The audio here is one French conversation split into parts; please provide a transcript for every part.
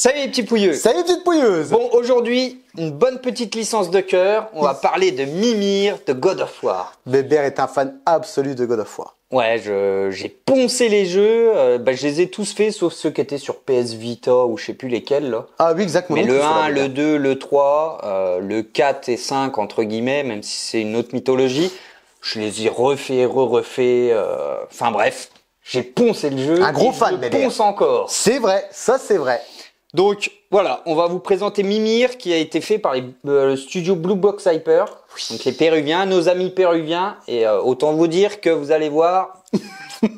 Salut les petits pouilleux. Salut petite pouilleuse. Bon, aujourd'hui, une bonne petite licence de cœur. On va parler de Mimir de God of War. Bébert est un fan absolu de God of War. Ouais, j'ai poncé les jeux. Je les ai tous faits, sauf ceux qui étaient sur PS Vita ou je sais plus lesquels là. Ah oui, exactement. Mais le 1, le 2, le 3, le 4 et 5 entre guillemets, même si c'est une autre mythologie, je les ai refaits. Enfin bref, j'ai poncé le jeu. Un gros fan, Bébert. Je ponce encore. C'est vrai, ça c'est vrai. Donc voilà, on va vous présenter Mimir qui a été fait par le studio Blue Box Hyper, donc les Péruviens, nos amis péruviens. Et autant vous dire que vous allez voir,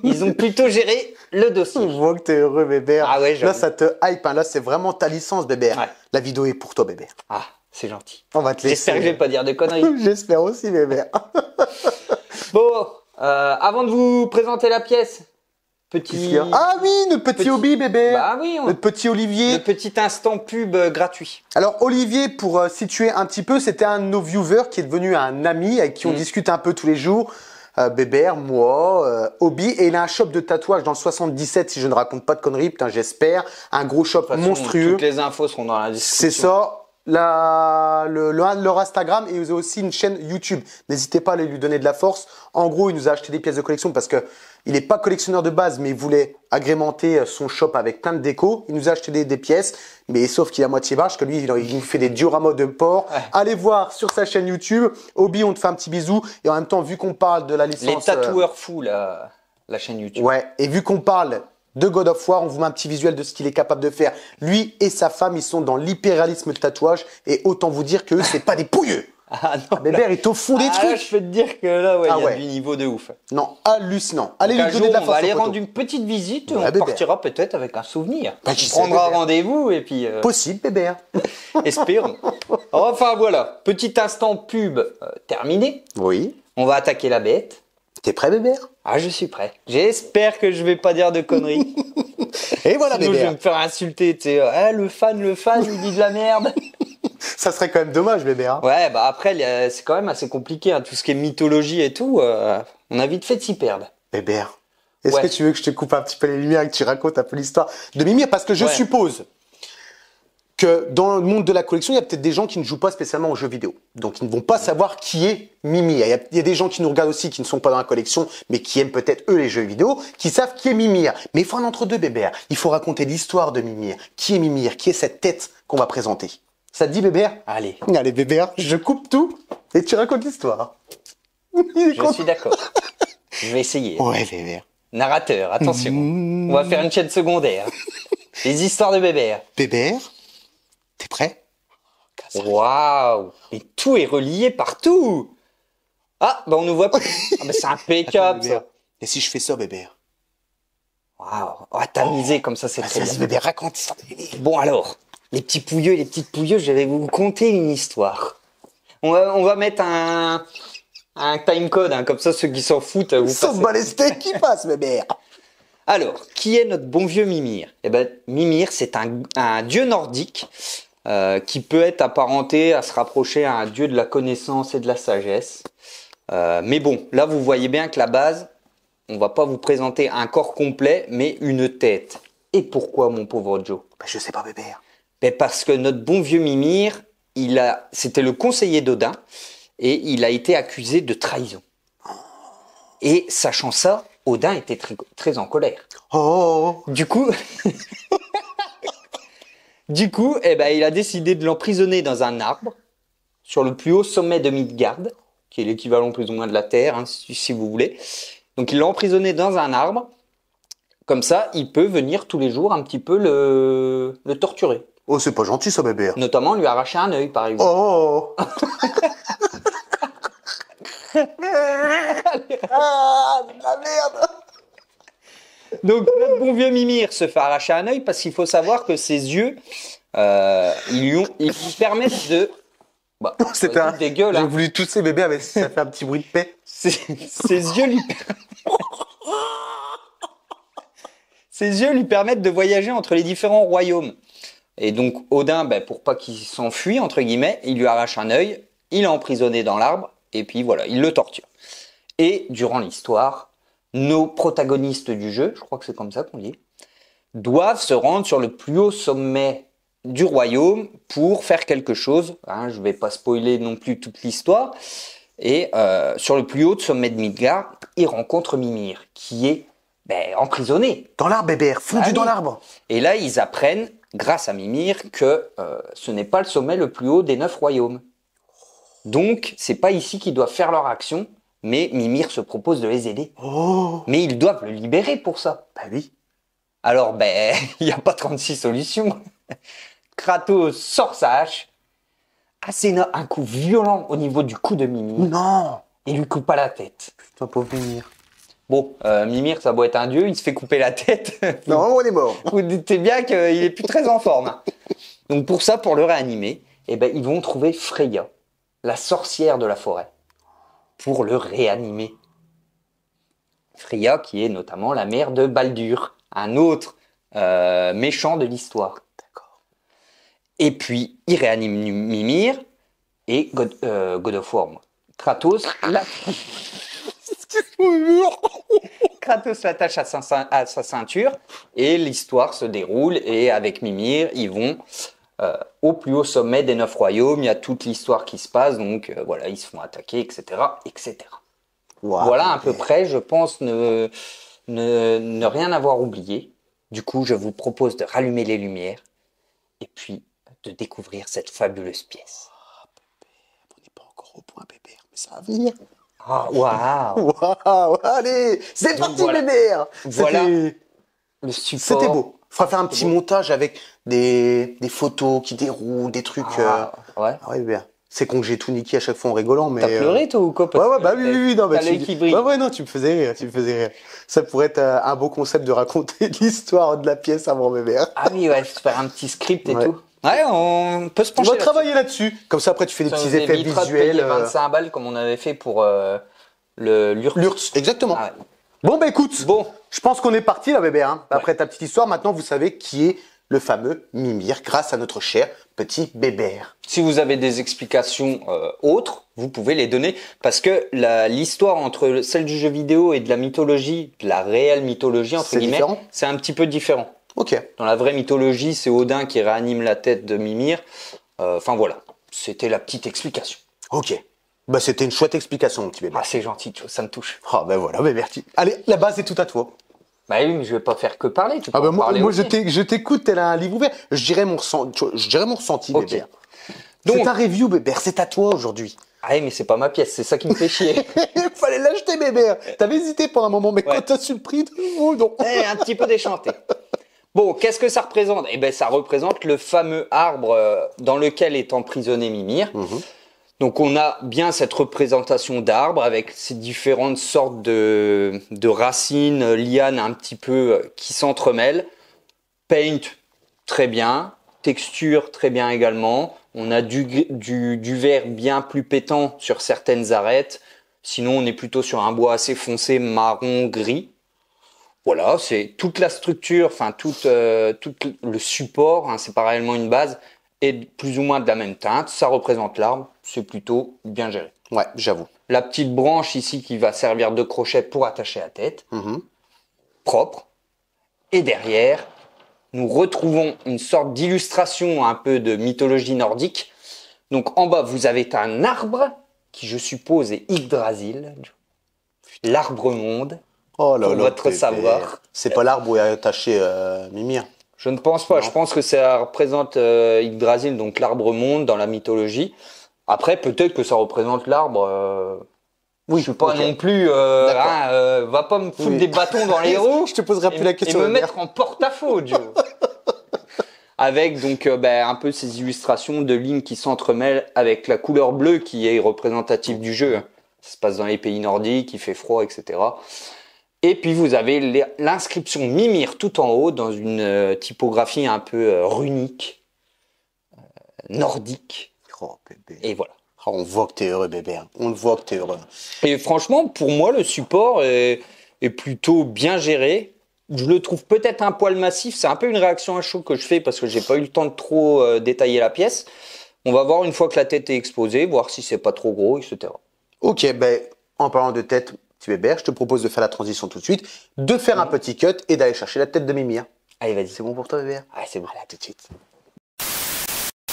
ils ont plutôt géré le dossier. Je vois que t'es heureux, Bébert. Ah ouais, là, ça te hype. Hein. Là, c'est vraiment ta licence, Bébert. Ouais. La vidéo est pour toi, Bébert. Ah, c'est gentil. On va te laisser. J'espère que je vais pas dire de conneries. J'espère aussi, Bébert. Bon, avant de vous présenter la pièce, petit... Ah oui, notre petit hobby, Bébert. Bah oui, notre petit Olivier. le petit instant pub gratuit. Alors Olivier, pour situer un petit peu, c'était un de nos viewers qui est devenu un ami avec qui on discute un peu tous les jours. Bébert, moi, Obi, et il a un shop de tatouage dans le 77, si je ne raconte pas de conneries, putain j'espère. Un gros shop monstrueux. Toutes les infos seront dans la description. C'est ça. Leur Instagram, et ils ont aussi une chaîne YouTube. N'hésitez pas à aller lui donner de la force. En gros, il nous a acheté des pièces de collection parce que il n'est pas collectionneur de base, mais il voulait agrémenter son shop avec plein de déco. Il nous a acheté des pièces, mais sauf qu'il est à moitié vache, que lui, il nous fait des dioramas de porc. Ouais. Allez voir sur sa chaîne YouTube. Obi, on te fait un petit bisou. Et en même temps, vu qu'on parle de la licence... Les tatoueurs fous, la chaîne YouTube. Ouais, et vu qu'on parle de God of War, on vous met un petit visuel de ce qu'il est capable de faire. Lui et sa femme, ils sont dans l'hyperréalisme de tatouage. Et autant vous dire que c'est pas des pouilleux. Ah non, Bébert est au fond des trucs. Là, je peux te dire que là, il y a du niveau de ouf. Non, hallucinant. Allez donc, lui donner de la force. On va aller rendre une petite visite. Ouais, on partira peut-être avec un souvenir. Bah, on prendra rendez-vous et puis. Possible, Bébert. Espérons. Enfin voilà, petit instant pub terminé. Oui. On va attaquer la bête. T'es prêt, Bébert? Ah, je suis prêt. J'espère que je vais pas dire de conneries. Et voilà, Sinon, Bébert. je vais me faire insulter. Tu sais, le fan, il dit de la merde. Ça serait quand même dommage, Bébert. Ouais, bah après, c'est quand même assez compliqué. Hein. Tout ce qui est mythologie et tout, on a vite fait de s'y perdre. Bébert, est-ce que tu veux que je te coupe un petit peu les lumières et que tu racontes un peu l'histoire de Mimir? Parce que je suppose que dans le monde de la collection, il y a peut-être des gens qui ne jouent pas spécialement aux jeux vidéo. Donc, ils ne vont pas savoir qui est Mimir. Il y a des gens qui nous regardent aussi qui ne sont pas dans la collection, mais qui aiment peut-être eux les jeux vidéo, qui savent qui est Mimir. Mais il faut un entre-deux, Bébert. Il faut raconter l'histoire de Mimir. Qui est Mimir? Qui est cette tête qu'on va présenter? Ça te dit, Bébert? Allez. Allez, Bébert, je coupe tout et tu racontes l'histoire. Je suis d'accord. Je vais essayer. Ouais, Bébert. Narrateur, attention. On va faire une chaîne secondaire. Les histoires de Bébert. Bébert, t'es prêt? Waouh! Et tout est relié partout! Ah, bah on nous voit pas. Ah, bah c'est impeccable, ça. Et si je fais ça, Bébert? Waouh! Oh, t'as misé comme ça, c'est très bien. Bébert, raconte ça. Bon alors, les petits pouilleux et les petites pouilleuses, je vais vous conter une histoire. On va mettre un timecode, hein, comme ça ceux qui s'en foutent, vous Sauf passez. pas les steaks qui passent, Bébert. Alors, qui est notre bon vieux Mimir? Eh ben, Mimir, c'est un dieu nordique qui peut être apparenté à se rapprocher à un dieu de la connaissance et de la sagesse. Mais bon, là vous voyez bien que la base, on va pas vous présenter un corps complet, mais une tête. Et pourquoi, mon pauvre Joe? Bah, je sais pas, Bébert. Ben parce que notre bon vieux Mimir, c'était le conseiller d'Odin et il a été accusé de trahison. Et sachant ça, Odin était très, très en colère. Oh. Du coup, eh ben, il a décidé de l'emprisonner dans un arbre sur le plus haut sommet de Midgard, qui est l'équivalent plus ou moins de la Terre, hein, si vous voulez. Donc il l'a emprisonné dans un arbre. Comme ça, il peut venir tous les jours un petit peu le torturer. Oh, c'est pas gentil ça, Bébert. Notamment lui arracher un œil, par exemple. Oh. Ah, la merde. Donc notre bon vieux Mimir se fait arracher un œil parce qu'il faut savoir que ses yeux, ils lui permettent de... Bah, c'est un dégueule. J'ai Hein. voulu tousser, Bébert, mais ça fait un petit bruit de paix. Ses yeux lui... Ses yeux lui permettent de voyager entre les différents royaumes. Et donc Odin, pour pas qu'il s'enfuit, entre guillemets, il lui arrache un œil, il est emprisonné dans l'arbre, et puis voilà, il le torture. Et durant l'histoire, nos protagonistes du jeu, je crois que c'est comme ça qu'on dit, doivent se rendre sur le plus haut sommet du royaume pour faire quelque chose. Hein, je ne vais pas spoiler non plus toute l'histoire. Et sur le plus haut de sommet de Midgard, il rencontre Mimir, qui est emprisonné. Dans l'arbre, Bébert, fondu dans l'arbre. Et là, ils apprennent, grâce à Mimir, que ce n'est pas le sommet le plus haut des 9 royaumes. Donc, c'est pas ici qu'ils doivent faire leur action, mais Mimir se propose de les aider. Oh. Mais ils doivent le libérer pour ça. Bah oui. Alors, il n'y a pas 36 solutions. Kratos sort sa hache, asséna un coup violent au niveau du cou de Mimir. Non. Et lui coupa la tête. Putain, pauvre Mimir. Bon, Mimir, ça doit être un dieu, il se fait couper la tête. Non, on est mort. Vous doutez bien qu'il est plus très en forme. Donc pour ça, pour le réanimer, ils vont trouver Freya, la sorcière de la forêt, pour le réanimer. Freya, qui est notamment la mère de Baldur, un autre méchant de l'histoire. D'accord. Et puis, il réanime Mimir et God of War. Kratos l'attache à sa ceinture et l'histoire se déroule. Et avec Mimir, ils vont au plus haut sommet des 9 royaumes. Il y a toute l'histoire qui se passe. Donc voilà, ils se font attaquer, etc. etc. Wow, voilà à peu près, je pense, ne rien avoir oublié. Du coup, je vous propose de rallumer les lumières et puis de découvrir cette fabuleuse pièce. On n'est pas encore au point, Bébert, mais ça va venir. Ah, waouh! Waouh! Allez, c'est parti, voilà. Bébert! Voilà le support. C'était beau. Il faudra faire un petit montage avec des photos qui déroulent, des trucs. Ouais. Ah ouais, Bébert. C'est con que j'ai tout niqué à chaque fois en rigolant, mais. T'as pleuré, toi, ou quoi? Ouais, bah oui, non, t'as l'œil qui brille. Ouais, non, tu me faisais rire, Ça pourrait être un beau concept de raconter l'histoire de la pièce avant Bébert. Ah oui, ouais, faire un petit script et tout. Ouais, on peut se pencher. On va travailler là-dessus. Comme ça, après, tu fais des petits effets visuels. De payer 25 balles comme on avait fait pour l'URSS. L'URSS, exactement. Ah ouais. Bon, bah écoute, je pense qu'on est parti là, Bébert. Hein. Après ta petite histoire, maintenant, vous savez qui est le fameux Mimir grâce à notre cher petit Bébert. Si vous avez des explications autres, vous pouvez les donner parce que l'histoire entre celle du jeu vidéo et de la mythologie, de la réelle mythologie, entre guillemets, c'est un petit peu différent. Ok. Dans la vraie mythologie, c'est Odin qui réanime la tête de Mimir. Enfin voilà, c'était la petite explication. Ok. Bah c'était une chouette explication, mon petit Bébert. Ah c'est gentil, ça me touche. Ah ben voilà, Bébert. Allez, la base est tout à toi. Bah oui, mais je vais pas faire que parler. Tu peux moi je t'écoute tel un livre ouvert. Je dirais mon ressenti, okay. Bébert. Donc, c'est ta review, Bébert. C'est à toi aujourd'hui. Ah oui, mais c'est pas ma pièce. C'est ça qui me fait chier. Fallait l'acheter, Bébert. T'avais hésité pendant un moment, mais quand t'as su le prix, oh non. Un petit peu déchanté. Bon, qu'est-ce que ça représente? Eh ben, ça représente le fameux arbre dans lequel est emprisonné Mimir. Donc, on a bien cette représentation d'arbre avec ces différentes sortes de racines, lianes un petit peu qui s'entremêlent. Paint, très bien. Texture, très bien également. On a du vert bien plus pétant sur certaines arêtes. Sinon, on est plutôt sur un bois assez foncé, marron, gris. Voilà, c'est toute la structure, enfin tout le support, hein, c'est pas réellement une base, est plus ou moins de la même teinte. Ça représente l'arbre, c'est plutôt bien géré. Ouais, j'avoue. La petite branche ici qui va servir de crochet pour attacher la tête, propre. Et derrière, nous retrouvons une sorte d'illustration un peu de mythologie nordique. Donc en bas, vous avez un arbre qui, je suppose, est Yggdrasil, l'arbre monde. Oh là pour là, votre savoir. C'est pas l'arbre où est attaché Mimir. Je ne pense pas. Non. Je pense que ça représente Yggdrasil, donc l'arbre monde dans la mythologie. Après, peut-être que ça représente l'arbre. Oui, je suis pas non plus. Va pas me foutre des bâtons dans les roues. Je te poserai plus la question. Et me mettre en porte-à-faux, Joe. Avec donc un peu ces illustrations de lignes qui s'entremêlent avec la couleur bleue qui est représentative du jeu. Ça se passe dans les pays nordiques, il fait froid, etc. Et puis vous avez l'inscription Mimir tout en haut dans une typographie un peu runique, nordique. Oh bébé. Et voilà. Oh, on voit que t'es heureux, bébé. On le voit que t'es heureux. Et franchement, pour moi, le support est plutôt bien géré. Je le trouve peut-être un poil massif. C'est un peu une réaction à chaud que je fais parce que j'ai pas eu le temps de trop détailler la pièce. On va voir une fois que la tête est exposée, voir si c'est pas trop gros, etc. Ok, en parlant de tête, petit bébé, je te propose de faire la transition tout de suite, de faire un petit cut et d'aller chercher la tête de Mimir. Allez, vas-y. C'est bon pour toi, bébé? Ah, c'est bon. Allez, à tout de suite.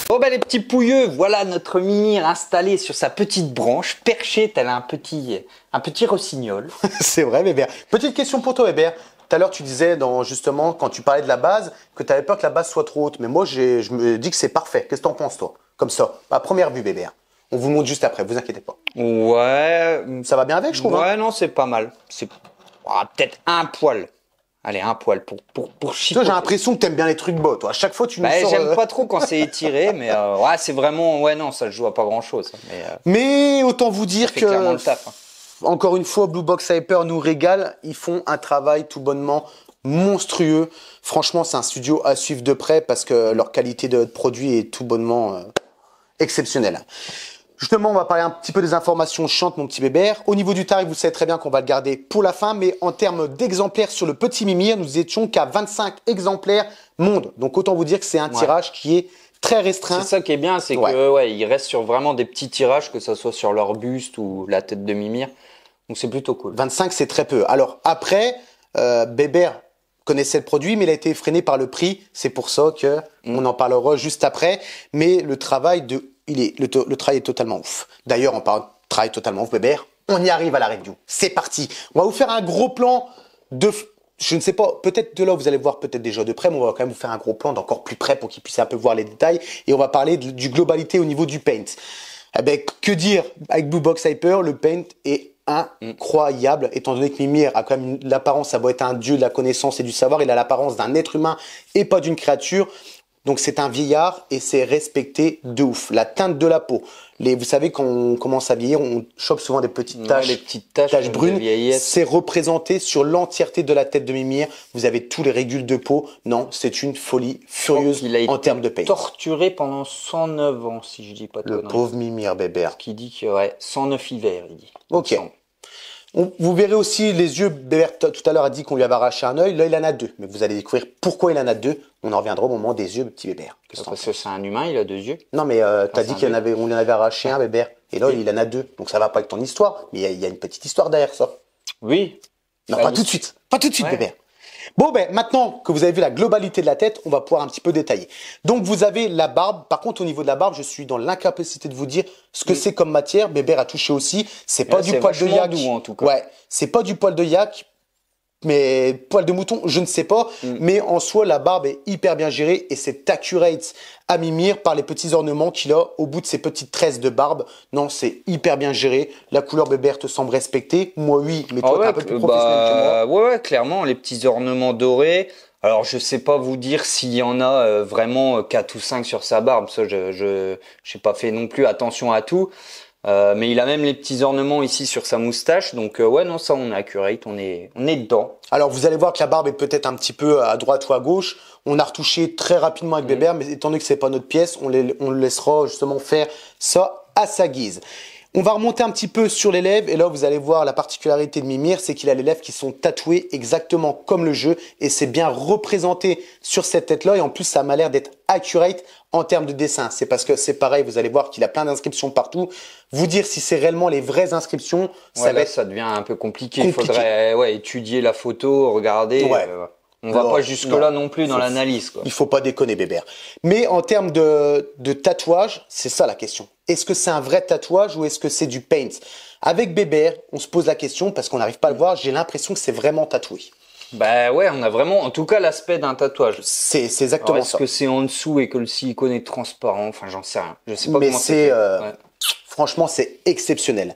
Bon ben les petits pouilleux, voilà notre Mimir installé sur sa petite branche, perché tel un petit rossignol. C'est vrai, Bébert. Petite question pour toi, Bébert. Tout à l'heure, tu disais, justement, quand tu parlais de la base, que tu avais peur que la base soit trop haute. Mais moi, je me dis que c'est parfait. Qu'est-ce que t'en penses, toi? Comme ça, à première vue, Bébert. On vous montre juste après, vous inquiétez pas. Ouais. Ça va bien avec, je trouve. Ouais, hein non, c'est pas mal. C'est peut-être un poil. Allez, un poil pour chipoter. Toi, j'ai l'impression que t'aimes bien les trucs beaux, toi. À chaque fois, tu nous sors... J'aime pas trop quand c'est étiré, mais ouais, c'est vraiment... Ouais, non, ça se joue à pas grand-chose. Mais autant vous dire que... clairement le taf. Hein. Encore une fois, Blue Box Hyper nous régale. Ils font un travail tout bonnement monstrueux. Franchement, c'est un studio à suivre de près parce que leur qualité de produit est tout bonnement exceptionnelle. Justement, on va parler un petit peu des informations chiantes, mon petit Bébert. Au niveau du tarif, vous savez très bien qu'on va le garder pour la fin, mais en termes d'exemplaires sur le petit Mimir, nous étions qu'à 25 exemplaires monde. Donc autant vous dire que c'est un tirage qui est très restreint. C'est ça qui est bien, c'est que ils restent sur vraiment des petits tirages, que ce soit sur leur buste ou la tête de Mimir. Donc c'est plutôt cool. 25, c'est très peu. Alors après, Bébert connaissait le produit, mais il a été freiné par le prix. C'est pour ça que on en parlera juste après. Mais le travail le travail est totalement ouf. D'ailleurs, on parle de travail totalement ouf, Bébert. On y arrive à la review. C'est parti. On va vous faire un gros plan de... Je ne sais pas, peut-être de là, vous allez voir peut-être déjà de près, mais on va quand même vous faire un gros plan d'encore plus près pour qu'ils puissent un peu voir les détails. Et on va parler du globalité au niveau du paint. Eh ben, que dire avec Blue Box Hyper, le paint est incroyable, étant donné que Mimir a quand même l'apparence, ça doit être un dieu de la connaissance et du savoir, il a l'apparence d'un être humain et pas d'une créature. Donc c'est un vieillard et c'est respecté de ouf. La teinte de la peau. Vous savez, quand on commence à vieillir, on chope souvent des petites taches, taches brunes. C'est représenté sur l'entièreté de la tête de Mimir. Vous avez tous les régules de peau. Non, c'est une folie furieuse en termes de paint. Torturé pendant 109 ans, si je dis pas de Le pauvre Mimir, Bébert. Qui dit que 109 hivers, il dit. Ok. Vous verrez aussi les yeux. Bébert tout à l'heure a dit qu'on lui avait arraché un œil. Là, il en a deux. Mais vous allez découvrir pourquoi il en a deux. On en reviendra au moment des yeux, petit Bébert. Parce que c'est un humain, il a deux yeux. Non, mais t'as dit qu'on en avait arraché un, Bébert. Et là, il en a deux. Donc ça va pas avec ton histoire. Mais il y a une petite histoire derrière ça. Oui. Non, pas tout de suite. Pas tout de suite, Bébert. Bon, maintenant que vous avez vu la globalité de la tête, on va pouvoir un petit peu détailler. Donc, vous avez la barbe. Par contre, au niveau de la barbe, je suis dans l'incapacité de vous dire ce que c'est comme matière. Bébert a touché aussi. C'est pas du poil de yak. Doux, en tout cas. Ouais, c'est pas du poil de yak. Mais poil de mouton, je ne sais pas. Mais en soi, la barbe est hyper bien gérée et c'est accurate à Mimir par les petits ornements qu'il a au bout de ses petites tresses de barbe. Non, c'est hyper bien géré. La couleur Bébert te semble respectée. Moi, oui, mais toi, t'es un peu plus professionnel que moi. Ouais, clairement, les petits ornements dorés. Alors, je sais pas vous dire s'il y en a vraiment 4 ou 5 sur sa barbe. Ça, je n'ai pas fait non plus attention à tout. Mais il a même les petits ornements ici sur sa moustache, donc ouais, non, ça on est accurate, on est dedans. Alors vous allez voir que la barbe est peut-être un petit peu à droite ou à gauche. On a retouché très rapidement avec Bébert, mais étant donné que c'est pas notre pièce, on le laissera justement faire ça à sa guise. On va remonter un petit peu sur les lèvres et là vous allez voir la particularité de Mimir, c'est qu'il a les lèvres qui sont tatouées exactement comme le jeu et c'est bien représenté sur cette tête-là et en plus ça m'a l'air d'être accurate en termes de dessin. C'est parce que c'est pareil, vous allez voir qu'il a plein d'inscriptions partout. Vous dire si c'est réellement les vraies inscriptions, ça devient un peu compliqué. Il faudrait étudier la photo, regarder. On va pas jusque-là non plus dans l'analyse. Il faut pas déconner, Bébert. Mais en termes de tatouage, c'est ça la question. Est-ce que c'est un vrai tatouage ou est-ce que c'est du paint? Avec Bébert, on se pose la question parce qu'on n'arrive pas à le voir. J'ai l'impression que c'est vraiment tatoué. Bah ouais, on a vraiment, en tout cas, l'aspect d'un tatouage. C'est exactement ça. Est-ce que c'est en dessous et que le silicone est transparent? Enfin, j'en sais rien. Je sais pas mais comment c'est. Franchement, c'est exceptionnel.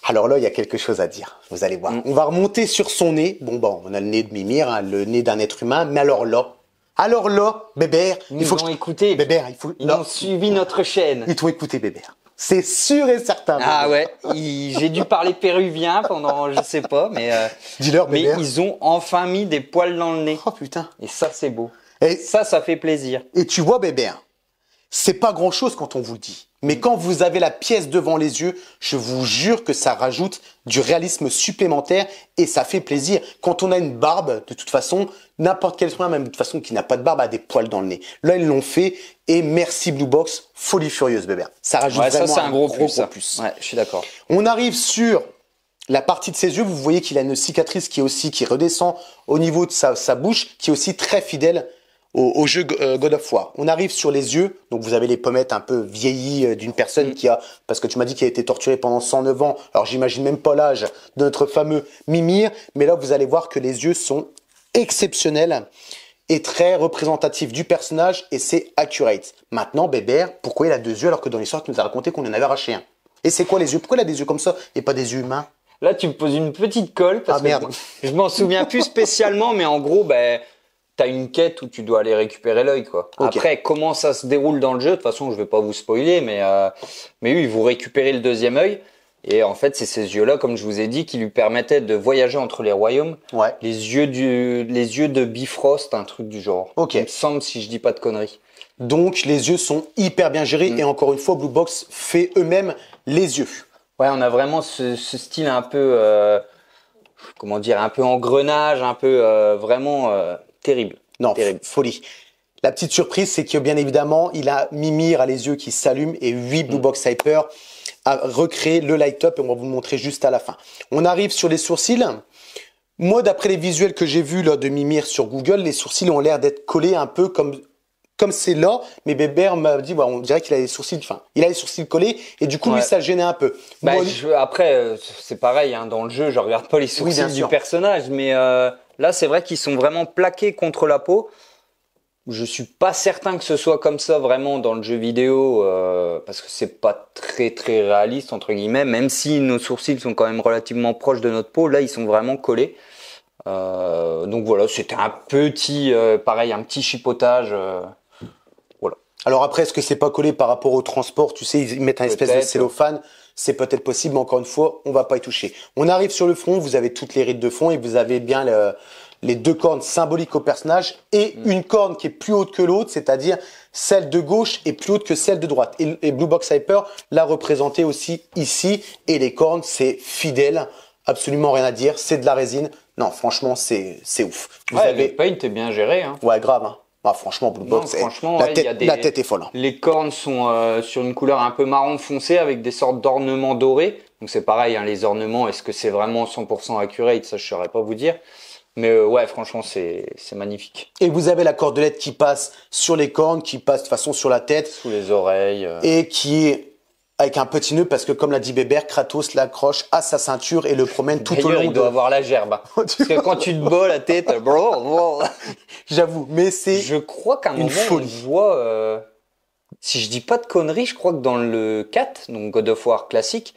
Alors là, il y a quelque chose à dire. Vous allez voir. On va remonter sur son nez. Bon, on a le nez de Mimir, hein, le nez d'un être humain. Mais alors là, Bébert, il faut écouter. Bébert, ils ont suivi notre chaîne. Il faut écouter Bébert. C'est sûr et certain. Ah ouais, j'ai dû parler péruvien pendant, je sais pas, mais dis-leur, mais ils ont enfin mis des poils dans le nez. Oh putain. Et ça, c'est beau. Et ça fait plaisir. Et tu vois, Bébert, c'est pas grand-chose quand on vous le dit. Mais quand vous avez la pièce devant les yeux, je vous jure que ça rajoute du réalisme supplémentaire et ça fait plaisir. Quand on a une barbe, de toute façon, n'importe quel soin, même de toute façon qui n'a pas de barbe, a des poils dans le nez. Là, ils l'ont fait et merci Blue Box, folie furieuse, Bébert. Ça rajoute vraiment un gros plus. Ouais, je suis d'accord. On arrive sur la partie de ses yeux. Vous voyez qu'il a une cicatrice qui redescend au niveau de sa bouche, qui est aussi très fidèle au jeu God of War. On arrive sur les yeux, donc vous avez les pommettes un peu vieillies d'une personne qui a, parce que tu m'as dit qu'il a été torturé pendant 109 ans, alors j'imagine même pas l'âge de notre fameux Mimir, mais là vous allez voir que les yeux sont exceptionnels et très représentatifs du personnage et c'est accurate. Maintenant, Bébert, pourquoi il a 2 yeux alors que dans l'histoire tu nous as raconté qu'on en avait arraché un? Et c'est quoi les yeux? Pourquoi il a des yeux comme ça et pas des yeux humains? Là, tu me poses une petite colle parce que merde. je m'en souviens plus spécialement, mais en gros, ben, t'as une quête où tu dois aller récupérer l'œil, quoi. Okay. Après, comment ça se déroule dans le jeu? De toute façon, je vais pas vous spoiler, mais oui, vous récupérez le 2e œil. Et en fait, c'est ces yeux-là, comme je vous ai dit, qui lui permettaient de voyager entre les royaumes. Ouais. Les yeux de Bifrost, un truc du genre. Ok. Il me semble, si je dis pas de conneries. Donc, les yeux sont hyper bien gérés et encore une fois, Blue Box fait eux-mêmes les yeux. Ouais, on a vraiment ce style un peu, comment dire, un peu engrenage, un peu vraiment terrible. Non, terrible. Folie. La petite surprise, c'est que bien évidemment, Mimir a les yeux qui s'allument et 8 Blue Box Hyper a recréé le light up et on va vous le montrer juste à la fin. On arrive sur les sourcils. Moi, d'après les visuels que j'ai vus là, de Mimir sur Google, les sourcils ont l'air d'être collés un peu comme c'est là, mais Bébert m'a dit, on dirait qu'il a les sourcils, il a les sourcils collés, et du coup, lui, ça le gênait un peu. Bah, après, c'est pareil, hein, dans le jeu, je regarde pas les sourcils du personnage, mais là, c'est vrai qu'ils sont vraiment plaqués contre la peau. Je suis pas certain que ce soit comme ça vraiment dans le jeu vidéo, parce que c'est pas très très réaliste, entre guillemets, même si nos sourcils sont quand même relativement proches de notre peau, là, ils sont vraiment collés. Donc voilà, c'était un petit, pareil, un petit chipotage. Voilà. Alors après, est-ce que c'est pas collé par rapport au transport? Tu sais, ils mettent un espèce de cellophane. C'est peut-être possible, mais encore une fois, on va pas y toucher. On arrive sur le front, vous avez toutes les rides de fond et vous avez bien les 2 cornes symboliques au personnage et une corne qui est plus haute que l'autre, c'est-à-dire celle de gauche est plus haute que celle de droite. Et Blue Box Hyper l'a représenté aussi ici. Et les cornes, c'est fidèle, absolument rien à dire. C'est de la résine. Non, franchement, c'est ouf. Le paint est bien géré. Hein. Ouais, grave. Hein. Bah, franchement, Blue Box, la tête est folle. Hein. Les cornes sont sur une couleur un peu marron foncé avec des sortes d'ornements dorés. Donc c'est pareil, hein, les ornements, est-ce que c'est vraiment 100% accurate? Ça, je saurais pas vous dire. Mais ouais, franchement, c'est magnifique. Et vous avez la cordelette qui passe sur les cornes, qui passe de façon sur la tête. Sous les oreilles. Et qui est avec un petit nœud parce que comme l'a dit Bébert, Kratos l'accroche à sa ceinture et le promène tout au long. Il doit avoir la gerbe. Parce que quand tu te bats la tête, j'avoue, mais c'est je crois qu'à un moment on voit, si je dis pas de conneries, je crois que dans le 4, donc God of War classique,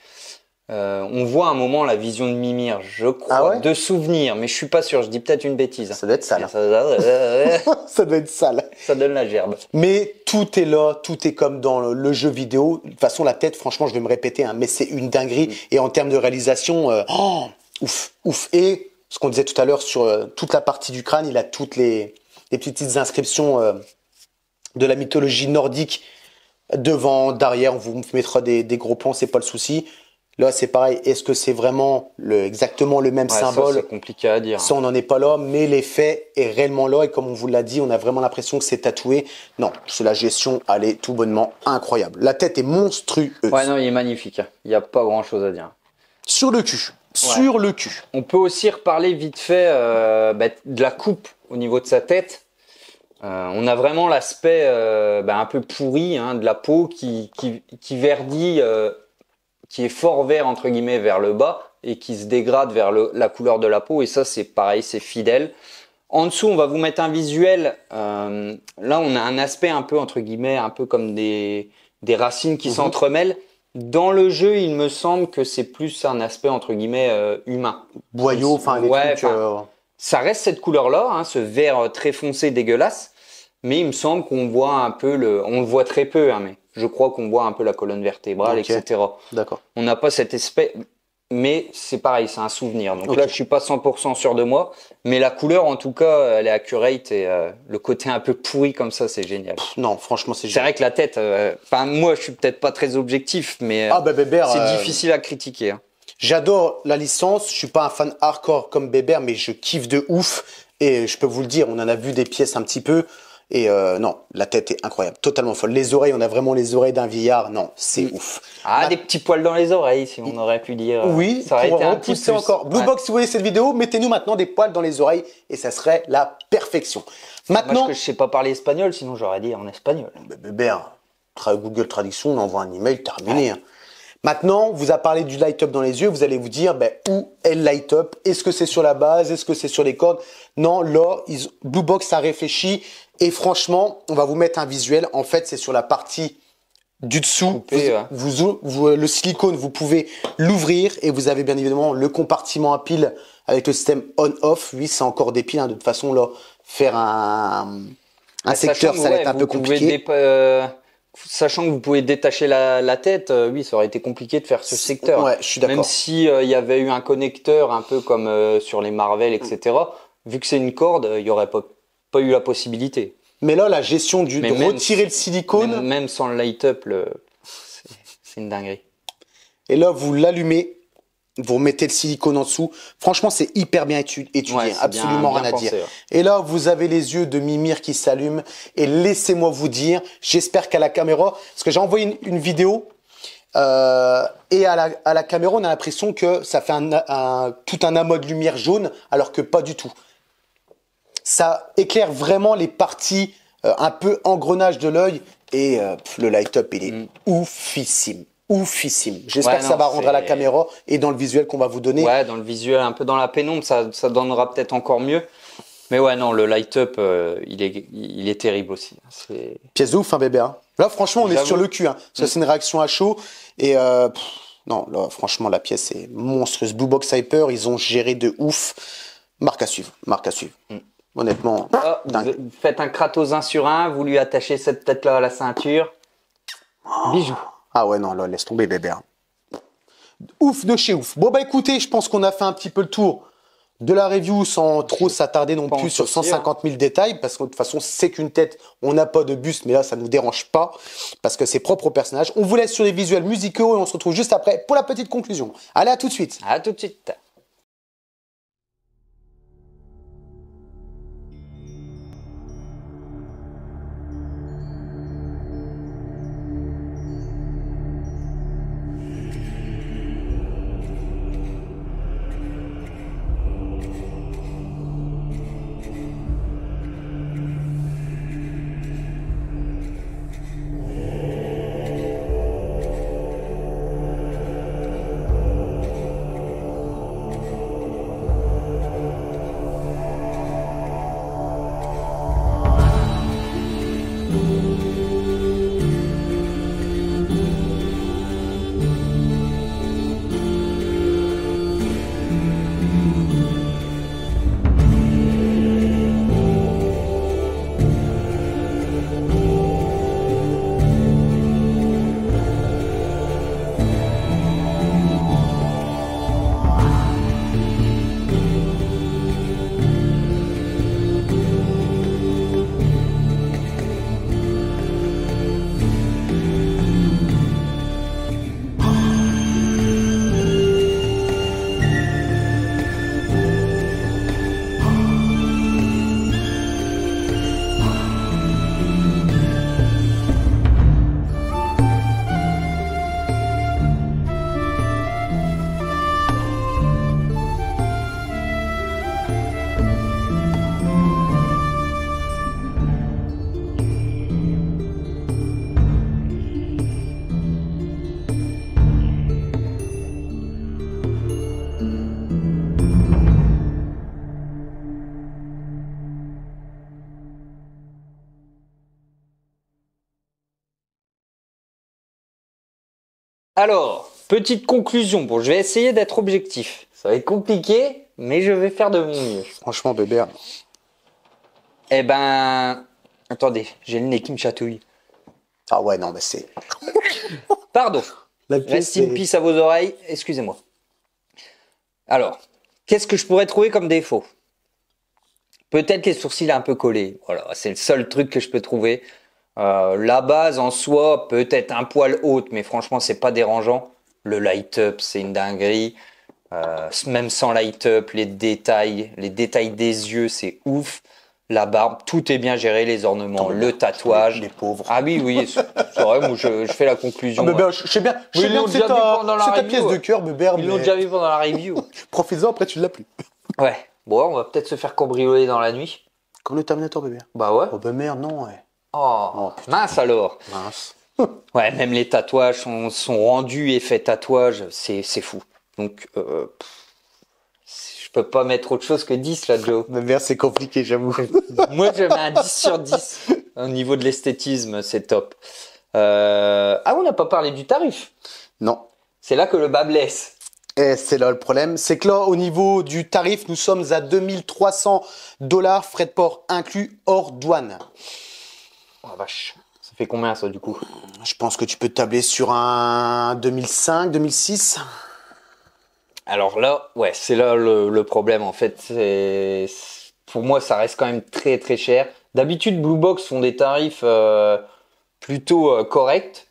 on voit un moment la vision de Mimir, je crois, de souvenir, mais je suis pas sûr, je dis peut-être une bêtise. Ça doit être sale. Ça doit être sale. Ça donne la gerbe. Mais tout est là, tout est comme dans le jeu vidéo. De toute façon, la tête, franchement, je vais me répéter, hein, mais c'est une dinguerie. Et en termes de réalisation, ouf. Et ce qu'on disait tout à l'heure sur toute la partie du crâne, il a toutes les petites inscriptions de la mythologie nordique devant, derrière. On vous mettra des gros plans, c'est pas le souci. Là, c'est pareil. Est-ce que c'est vraiment exactement le même symbole? Ça, c'est compliqué à dire. Ça, on n'en est pas là, mais l'effet est réellement là. Et comme on vous l'a dit, on a vraiment l'impression que c'est tatoué. Non, c'est la gestion, elle est tout bonnement incroyable. La tête est monstrueuse. Ouais, non, il est magnifique. Il n'y a pas grand-chose à dire. Sur le cul. Sur le cul. On peut aussi reparler vite fait de la coupe au niveau de sa tête. On a vraiment l'aspect un peu pourri de la peau qui verdit... qui est fort vert entre guillemets vers le bas et qui se dégrade vers la couleur de la peau, et ça c'est pareil, c'est fidèle. En dessous on va vous mettre un visuel, là on a un aspect un peu entre guillemets, un peu comme des racines qui s'entremêlent. Dans le jeu il me semble que c'est plus un aspect entre guillemets humain. Boyau, enfin les trucs... Ça reste cette couleur là, ce vert très foncé dégueulasse, mais il me semble qu'on voit un peu on le voit très peu, mais je crois qu'on voit un peu la colonne vertébrale, etc. D'accord. On n'a pas cet aspect, mais c'est pareil, c'est un souvenir. Donc là, je suis pas 100% sûr de moi, mais la couleur, en tout cas, elle est accurate et le côté un peu pourri comme ça, c'est génial. Non, franchement, c'est génial. C'est vrai que la tête, moi, je suis peut-être pas très objectif, mais c'est difficile à critiquer. Hein. J'adore la licence. Je suis pas un fan hardcore comme Bébert, mais je kiffe de ouf. Et je peux vous le dire, on en a vu des pièces un petit peu. Et non, la tête est incroyable, totalement folle. Les oreilles, on a vraiment les oreilles d'un vieillard. Non, c'est ouf. Des petits poils dans les oreilles, si on aurait pu dire. Oui, ça aurait été un petit peu encore. Blue Box, si vous voyez cette vidéo, mettez-nous maintenant des poils dans les oreilles et ça serait la perfection. Maintenant, moi, je sais pas parler espagnol, sinon j'aurais dit en espagnol. Bébert, Google Traduction, on envoie un email, terminé. Hein. Maintenant, vous a parlé du light up dans les yeux, vous allez vous dire, où est le light up? Est-ce que c'est sur la base? Est-ce que c'est sur les cordes? Non, là, Blue Box a réfléchi et franchement, on va vous mettre un visuel. En fait, c'est sur la partie du dessous. Coupé, le silicone, vous pouvez l'ouvrir et vous avez bien évidemment le compartiment à piles avec le système on-off. Lui, c'est encore des piles. Hein. De toute façon, là, faire un secteur, ça va être un peu compliqué. Sachant que vous pouvez détacher la tête, oui, ça aurait été compliqué de faire ce secteur. Ouais, je suis d'accord. Même si il y avait eu un connecteur un peu comme sur les Marvel, etc. Vu que c'est une corde, il n'y aurait pas eu la possibilité. Mais là, la gestion de retirer le silicone... Même sans le light-up, c'est une dinguerie. Et là, vous l'allumez, vous remettez le silicone en dessous. Franchement, c'est hyper bien étudié, absolument rien à dire. Ouais. Et là, vous avez les yeux de Mimir qui s'allument. Et laissez-moi vous dire, j'espère qu'à la caméra, parce que j'ai envoyé une vidéo, et à la caméra, on a l'impression que ça fait tout un amas de lumière jaune, alors que pas du tout. Ça éclaire vraiment les parties un peu engrenage de l'œil, et le light-up, il est oufissime. Oufissime. J'espère que ça va rendre à la caméra et dans le visuel qu'on va vous donner. Ouais, dans le visuel, un peu dans la pénombre, ça donnera peut-être encore mieux. Mais ouais, non, le light-up, il est terrible aussi. Pièce de ouf, hein, bébé. Hein. Là, franchement, on est sur le cul. Hein. Ça, c'est une réaction à chaud. Et non, là, franchement, la pièce est monstrueuse. Blue Box Hyper, ils ont géré de ouf. Marque à suivre. Honnêtement, dingue. Vous faites un Kratos 1 sur 1, vous lui attachez cette tête-là à la ceinture. Bijou. Ah ouais, non, là, laisse tomber, bébé. Ouf de chez ouf. Bon, écoutez, je pense qu'on a fait un petit peu le tour de la review sans trop s'attarder non plus sur 150 000 détails, parce que de toute façon, c'est qu'une tête, on n'a pas de buste, mais là, ça ne nous dérange pas, parce que c'est propre au personnage. On vous laisse sur les visuels musicaux et on se retrouve juste après pour la petite conclusion. Allez, à tout de suite. À tout de suite. Alors, petite conclusion. Bon, je vais essayer d'être objectif. Ça va être compliqué, mais je vais faire de mon mieux. Franchement, bébé. Eh ben... Attendez, j'ai le nez qui me chatouille. Ah ouais, non, mais c'est... Pardon. Rest in peace à vos oreilles. Excusez-moi. Alors, qu'est-ce que je pourrais trouver comme défaut? Peut-être les sourcils un peu collés. Voilà, c'est le seul truc que je peux trouver. La base en soi, peut-être un poil haute, mais franchement, c'est pas dérangeant. Le light-up, c'est une dinguerie. Même sans light-up, les détails des yeux, c'est ouf. La barbe, tout est bien géré, les ornements, le tatouage. Les pauvres. Ah oui, c'est vrai, moi je fais la conclusion. Ah, bébé, je sais bien que c'est ta pièce de cœur, bébé. Ils l'ont déjà vu pendant la review. Profites-en, après tu l'as plus. Ouais. Bon, on va peut-être se faire cambrioler dans la nuit. Comme le Terminator, bébé. Bah ouais. Oh, bah merde, non, ouais. Oh, mince alors. Mince. Ouais, même les tatouages sont rendus effets tatouage, c'est fou. Donc, je peux pas mettre autre chose que 10 là, Joe. Bébé, c'est compliqué, j'avoue. Moi, je mets un 10 sur 10. Au niveau de l'esthétisme, c'est top. Ah, on n'a pas parlé du tarif. Non. C'est là que le bas blesse. Et c'est là le problème, c'est que là, au niveau du tarif, nous sommes à 2300 $, frais de port inclus, hors douane. Oh vache. Ça fait combien ça du coup? Je pense que tu peux tabler sur un 2005, 2006. Alors là, ouais, c'est là le problème en fait. Pour moi, ça reste quand même très très cher. D'habitude, Blue Box font des tarifs plutôt corrects.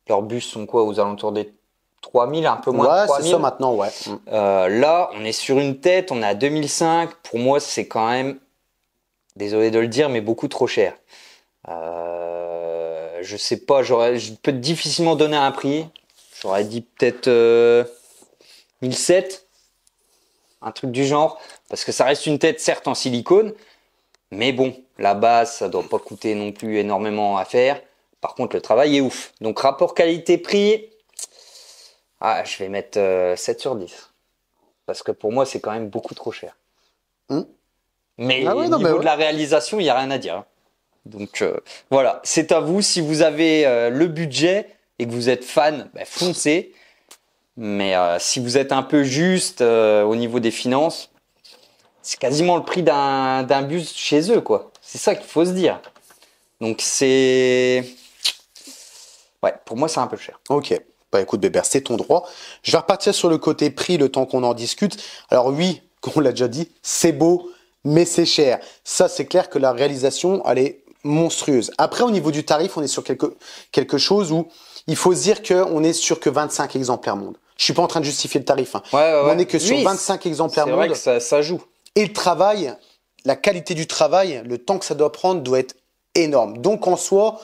Leurs bus sont quoi, aux alentours des 3000, un peu moins de 3000. Ouais, c'est ça maintenant, ouais. Là, on est sur une tête, on est à 2005. Pour moi, c'est quand même, désolé de le dire, mais beaucoup trop cher. Je sais pas, je peux difficilement donner un prix. J'aurais dit peut-être 1007, un truc du genre, parce que ça reste une tête certes en silicone, mais bon, la base, ça doit pas coûter non plus énormément à faire. Par contre, le travail est ouf. Donc rapport qualité-prix, je vais mettre 7 sur 10. Parce que pour moi, c'est quand même beaucoup trop cher. Mais au niveau de la réalisation, il n'y a rien à dire, hein. Donc voilà, c'est à vous. Si vous avez le budget et que vous êtes fan, foncez. Mais si vous êtes un peu juste au niveau des finances, c'est quasiment le prix d'un bus chez eux, quoi. C'est ça qu'il faut se dire. Donc ouais, pour moi, c'est un peu cher. Ok. Bah écoute, Bébert, c'est ton droit. Je vais repartir sur le côté prix, le temps qu'on en discute. Alors oui, comme on l'a déjà dit, c'est beau, mais c'est cher. Ça, c'est clair que la réalisation, elle est monstrueuse. Après, au niveau du tarif, on est sur quelque chose où il faut se dire qu'on est sur que 25 exemplaires monde. Je suis pas en train de justifier le tarif, hein. Ouais. On est que sur 25 exemplaires monde. C'est vrai que ça joue. Et le travail, la qualité du travail, le temps que ça doit prendre doit être énorme. Donc en soi,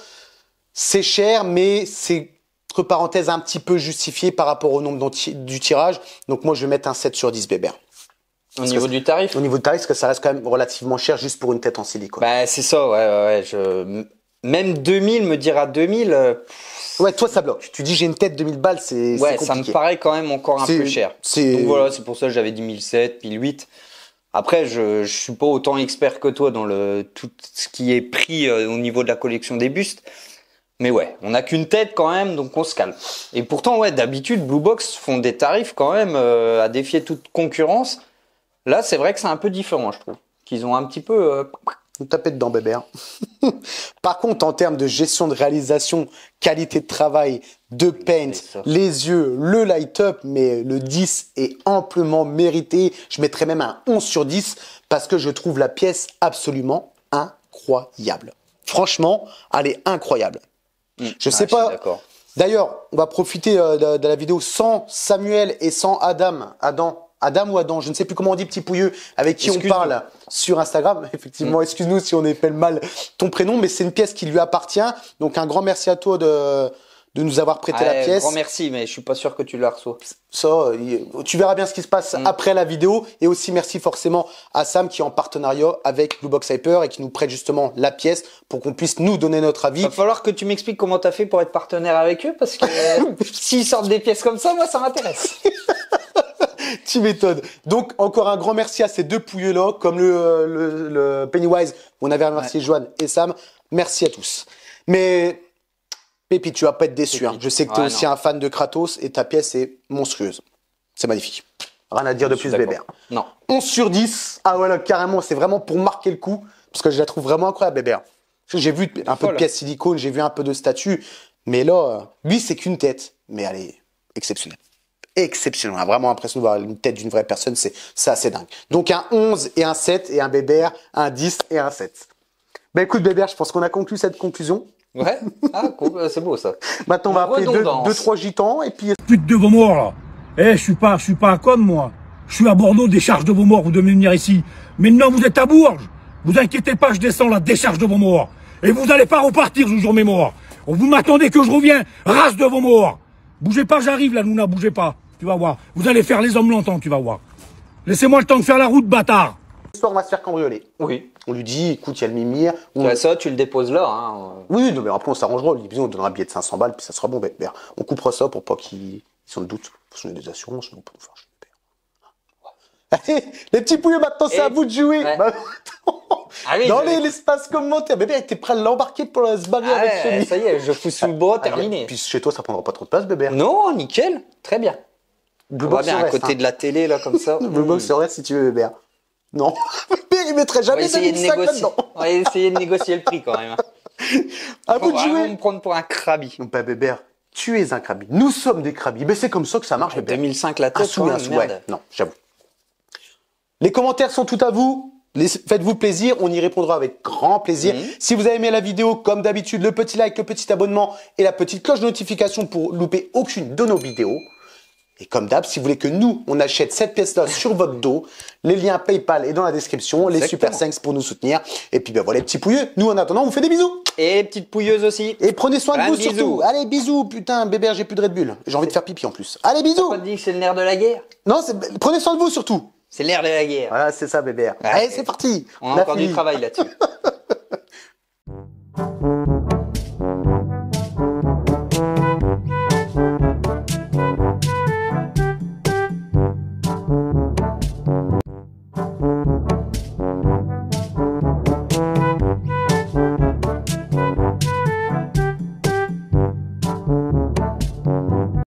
c'est cher, mais c'est entre parenthèses un petit peu justifié par rapport au nombre du tirage. Donc moi, je vais mettre un 7 sur 10, Bébert. Au niveau du tarif? Au niveau du tarif, parce que ça reste quand même relativement cher juste pour une tête en silicone. Bah, c'est ça, ouais. Même 2000, me dira 2000. Ouais, toi, ça bloque. Tu dis, j'ai une tête 2000 balles, c'est compliqué. Ça me paraît quand même encore un peu cher. Donc voilà, c'est pour ça que j'avais dit 1007, 1008. Après, je suis pas autant expert que toi dans tout ce qui est pris au niveau de la collection des bustes. Mais ouais, on n'a qu'une tête quand même, donc on se calme. Et pourtant, ouais, d'habitude, Blue Box font des tarifs quand même à défier toute concurrence. Là, c'est vrai que c'est un peu différent, je trouve. Qu'ils ont un petit peu... tapé dedans, Bébert. Par contre, en termes de gestion de réalisation, qualité de travail, de paint, les yeux, le light-up, mais le 10 est amplement mérité. Je mettrais même un 11 sur 10 parce que je trouve la pièce absolument incroyable. Franchement, elle est incroyable. Je sais pas. D'ailleurs, on va profiter de la vidéo sans Samuel et sans Adam ou Adam, je ne sais plus comment on dit, petit pouilleux, avec qui on parle sur Instagram. Effectivement, excuse-nous si on épelle mal ton prénom, mais c'est une pièce qui lui appartient. Donc un grand merci à toi de nous avoir prêté la pièce. Grand merci, mais je suis pas sûr que tu la reçois. Ça, tu verras bien ce qui se passe après la vidéo. Et aussi merci forcément à Sam qui est en partenariat avec Blue Box Hyper et qui nous prête justement la pièce pour qu'on puisse nous donner notre avis. Va falloir que tu m'expliques comment t'as fait pour être partenaire avec eux, parce que s'ils sortent des pièces comme ça, moi ça m'intéresse. Tu m'étonnes. Donc, encore un grand merci à ces deux pouilleux-là, comme le Pennywise. On avait remercié Joanne et Sam. Merci à tous. Mais, Pépi, tu vas pas être déçu, hein. Je sais que tu es aussi un fan de Kratos et ta pièce est monstrueuse. C'est magnifique. Rien à dire de plus, Bébert. Non. 11 sur 10. Ah voilà, carrément, c'est vraiment pour marquer le coup. Parce que je la trouve vraiment incroyable, Bébert. J'ai vu un peu de pièces silicone, j'ai vu un peu de statues. Mais là, lui, c'est qu'une tête. Mais elle est exceptionnelle. Exceptionnel, vraiment impressionnant de voir une tête d'une vraie personne, c'est assez dingue. Donc un 11 et un 7 et un Bébert, un 10 et un 7. Ben écoute Bébert, je pense qu'on a conclu cette conclusion. Ouais, cool, c'est beau ça. Maintenant on va appeler 2-3 gitans et puis... Pute de vos morts là. Je suis pas à com moi. Je suis à Bordeaux, décharge de vos morts, vous devez venir ici. Mais non, vous êtes à Bourges. Vous inquiétez pas, je descends la décharge de vos morts. Et vous allez pas repartir ce jour mes morts. Vous m'attendez que je reviens, race de vos morts. Bougez pas, j'arrive là, Nouna, bougez pas. Tu vas voir. Vous allez faire les hommes longtemps, tu vas voir. Laissez-moi le temps de faire la route, bâtard. soir, on va se faire cambrioler. Oui. On lui dit, écoute, il y a le Mimir. Ça, tu le déposes là. Hein. Oui, non, mais après, on s'arrangera. On lui dit, on donnera un billet de 500 balles, puis ça sera bon. Bébert. On coupera ça pour pas qu'ils sont le doute. Parce qu'on a des assurances, on peut nous faire chier. Allez, les petits pouilleux, maintenant, c'est à vous de jouer. Ouais. Bah, Allez, dans l'espace commentaire, bébé, t'es prêt à l'embarquer pour se barrer avec celui. ça y est, je fous sous le bras, terminé. Puis chez toi, ça prendra pas trop de place, bébé. Non, nickel, très bien. Blue On va Box bien à reste, côté hein. de la télé, là, comme ça. Blue Box reste si tu veux, bébé. Non, bébé, il mettrait On va jamais essayer de 2005 négocier. là-dedans. On va essayer de négocier le prix quand même. hein. À vous de Faut vraiment jouer. me prendre pour un krabi. Bah, bébé, tu es un krabi. Nous sommes des krabis. Mais c'est comme ça que ça marche, bébé. 2005 la Un tête, sou, quand un même, sou, merde. ouais. Non, j'avoue. Les commentaires sont tout à vous. Faites-vous plaisir, on y répondra avec grand plaisir. Si vous avez aimé la vidéo, comme d'habitude, le petit like, le petit abonnement et la petite cloche de notification pour louper aucune de nos vidéos. Et comme d'hab, si vous voulez que nous, on achète cette pièce-là sur votre dos, les liens PayPal est dans la description, les Exactement. super thanks pour nous soutenir. Et puis ben voilà les petits pouilleux, nous en attendant, on vous fait des bisous. Et les petites pouilleuses aussi. Et prenez soin de Plein vous de surtout. bisous. Allez, bisous, putain, bébé, j'ai plus de Red Bull. J'ai envie de faire pipi en plus. Allez, bisous. On te dit que c'est le nerf de la guerre. Non, prenez soin de vous surtout. C'est le nerf de la guerre. Voilà, c'est ça, bébé. Allez, c'est parti. On a La encore du fille. travail là-dessus.